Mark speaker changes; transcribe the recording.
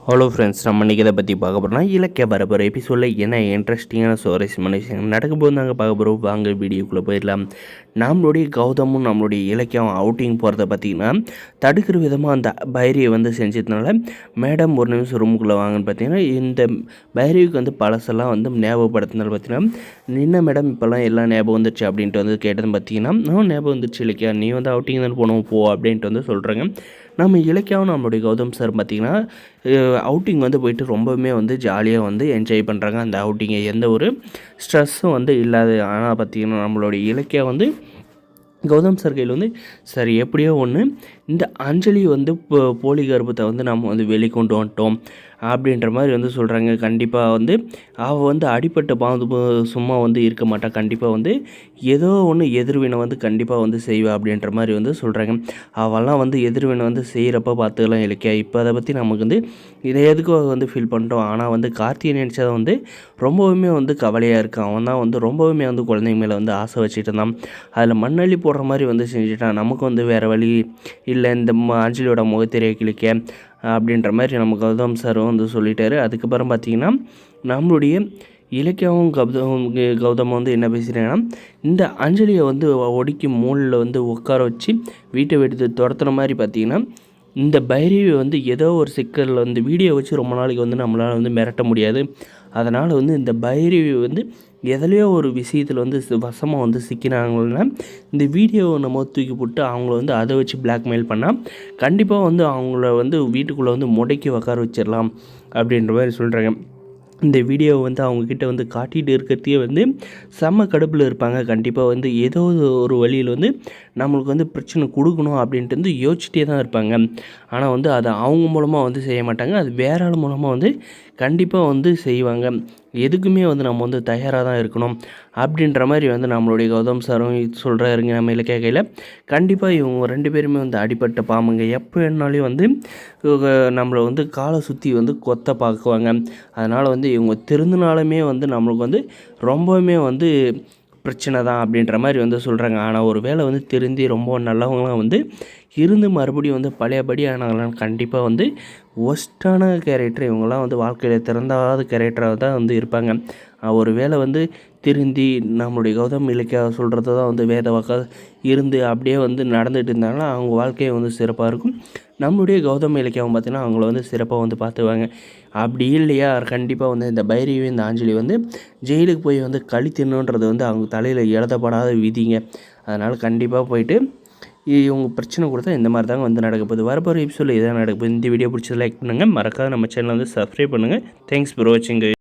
Speaker 1: Hello friends, நம்ம இன்றைக்கி இதை பற்றி பார்க்க போகிறோம்னா இலக்கிய பரபர எபிசோடில் என்ன இன்ட்ரெஸ்டிங்கான சுவாரஸ்யமான விஷயங்கள் நடக்க போது நாங்கள் பார்க்க போகிறோம். வாங்க வீடியோக்குள்ளே போயிடலாம். நம்மளுடைய கௌதமும் நம்மளுடைய இலக்கியம் அவுட்டிங் போகிறத பார்த்திங்கன்னா தடுக்கிற விதமாக அந்த பைரவியை வந்து செஞ்சதுனால மேடம் ஒரு நிமிஷம் ரூமுக்குள்ளே வாங்கன்னு பார்த்தீங்கன்னா இந்த பைரவிக்கு வந்து பழசெல்லாம் வந்து ஞாபகப்படுத்தினால பார்த்தீங்கன்னா என்ன மேடம் இப்போல்லாம் எல்லாம் ஞாபகம் வந்துருச்சு அப்படின்ட்டு வந்து கேட்டதுன்னு பார்த்தீங்கன்னா ஞாபகம் வந்துருச்சு இலக்கியா, நீ வந்து அவுட்டிங் தான் போனோம் போ அப்படின்ட்டு வந்து சொல்கிறாங்க. நம்ம இலக்கியாவும் நம்மளுடைய கௌதம் சார் பார்த்திங்கன்னா அவுட்டிங் வந்து போயிட்டு ரொம்பவுமே வந்து ஜாலியாக வந்து என்ஜாய் பண்ணுறாங்க. அந்த அவுட்டிங்கை எந்த ஒரு ஸ்ட்ரெஸ்ஸும் வந்து இல்லாது. ஆனால் பார்த்திங்கன்னா நம்மளுடைய இலக்கியா வந்து கௌதம் சார் கையில் வந்து சரி எப்படியோ ஒன்று இந்த அஞ்சலி வந்து போலி கர்ப்பத்தை வந்து நம்ம வந்து வெளிக்கொண்டு வந்துட்டோம் அப்படின்ற மாதிரி வந்து சொல்கிறாங்க. கண்டிப்பாக வந்து அவள் வந்து அடிப்பட்ட பாது சும்மா வந்து இருக்க மாட்டா, கண்டிப்பாக வந்து ஏதோ ஒன்று எதிர்வினை வந்து கண்டிப்பாக வந்து செய்வா அப்படின்ற மாதிரி வந்து சொல்கிறாங்க. அவெல்லாம் வந்து எதிர்வினை வந்து செய்கிறப்ப பார்த்துக்கலாம் இலக்கியா. இப்போ அதை பற்றி நமக்கு வந்து இதை எதுக்கோ வந்து ஃபீல் பண்ணிட்டோம். ஆனால் வந்து கார்த்திகை நினச்சதை வந்து ரொம்பவுமே வந்து கவலையாக இருக்குது. அவன் தான் வந்து ரொம்பவுமே வந்து குழந்தைங்க மேலே வந்து ஆசை வச்சுட்டு இருந்தான். அதில் மண்ணள்ளி போடுற மாதிரி வந்து செஞ்சுட்டான். நமக்கு வந்து வேறு வழி இல்லை, இந்த அஞ்சலியோட முகத்திரையை கிழிக்க அப்படின்ற மாதிரி நம்ம கௌதம் சாரும் வந்து சொல்லிட்டாரு. அதுக்கப்புறம் பார்த்திங்கன்னா நம்மளுடைய இலக்கியாவும் கௌதமும் வந்து என்ன பேசுகிறேன்னா இந்த அஞ்சலியை வந்து ஒடுக்கி மூலில் வந்து உட்கார வச்சு வீட்டை விட்டு துரத்துற மாதிரி பார்த்திங்கன்னா இந்த பைரவி வந்து ஏதோ ஒரு சிக்கலில் வந்து வீடியோ வச்சு ரொம்ப நாளைக்கு வந்து நம்மளால் வந்து மிரட்ட முடியாது. அதனால் வந்து இந்த பைரவி வந்து எதுலையோ ஒரு விஷயத்தில் வந்து வசமாக வந்து சிக்கினாங்கன்னா இந்த வீடியோவை நம்ம தூக்கி போட்டு அவங்கள வந்து அதை வச்சு பிளாக்மெயில் பண்ணால் கண்டிப்பாக வந்து அவங்கள வந்து வீட்டுக்குள்ளே வந்து முடக்கி உட்கார வச்சிடலாம் அப்படின்ற மாதிரி சொல்கிறாங்க. இந்த வீடியோவை வந்து அவங்கக்கிட்ட வந்து காட்டிகிட்டு இருக்கிறதையே வந்து செம்ம கடுப்பில் இருப்பாங்க. கண்டிப்பாக வந்து ஏதோ ஒரு வழியில் வந்து நம்மளுக்கு வந்து பிரச்சனை கொடுக்கணும் அப்படின்ட்டு வந்து யோசிச்சிட்டே தான் இருப்பாங்க. ஆனால் வந்து அதை அவங்க மூலமாக வந்து செய்ய மாட்டாங்க, அது வேற ஆள் மூலமாக வந்து கண்டிப்பாக வந்து செய்வாங்க. எதுக்குமே வந்து நம்ம வந்து தயாராக தான் இருக்கணும் அப்படின்ற மாதிரி வந்து நம்மளுடைய கௌதம் சாரும் சொல்கிறாருங்க. நம்ம இலக்கிய கையில் கண்டிப்பாக இவங்க 2 பேருமே வந்து அடிப்பட்ட பாம்புங்க. எப்போ வேணாலையும் வந்து நம்மளை வந்து காலை சுற்றி வந்து கொத்த பார்க்குவாங்க. அதனால் வந்து இவங்க திருந்தினாலுமே வந்து நம்மளுக்கு வந்து ரொம்பவுமே வந்து பிரச்சனை தான் அப்படின்ற மாதிரி வந்து சொல்கிறாங்க. ஆனால் ஒரு வேளை வந்து திருந்தி ரொம்ப நல்லவங்களாம் வந்து இருந்து மறுபடியும் வந்து பழையபடி ஆனாங்களாம் கண்டிப்பாக வந்து ஒஸ்ட்டான கேரக்டர் இவங்கெல்லாம் வந்து வாழ்க்கையில் திறந்தாத கேரக்டராக தான் வந்து இருப்பாங்க. ஒரு வேளை வந்து திருந்தி நம்மளுடைய கௌதம் இலக்கியா சொல்கிறது தான் வந்து வேத வாக்காக இருந்து அப்படியே வந்து நடந்துகிட்டு இருந்தாங்கன்னா அவங்க வாழ்க்கையை வந்து சிறப்பாக இருக்கும். நம்மளுடைய கௌதம் இலக்கியாவும் பார்த்திங்கன்னா அவங்கள வந்து சிறப்பாக வந்து பார்த்துவாங்க. அப்படி இல்லையா கண்டிப்பாக வந்து இந்த பைரவி இந்த அஞ்சலி வந்து ஜெயிலுக்கு போய் வந்து களி தின்னுன்றது வந்து அவங்க தலையில் எழுதப்படாத விதிங்க. அதனால் கண்டிப்பாக போயிட்டு இவங்க பிரச்சனை கொடுத்தா இந்த மாதிரி தாங்க வந்து நடக்க போகுது. வரப்போகிற எபிசோடில் இதான் நடக்க போகுது. இந்த வீடியோ பிடிச்சது லைக் பண்ணுங்கள், மறக்காத நம்ம சேனலை வந்து சப்ஸ்கிரைப் பண்ணுங்கள். தேங்க்ஸ் ஃபார் வாட்சிங்.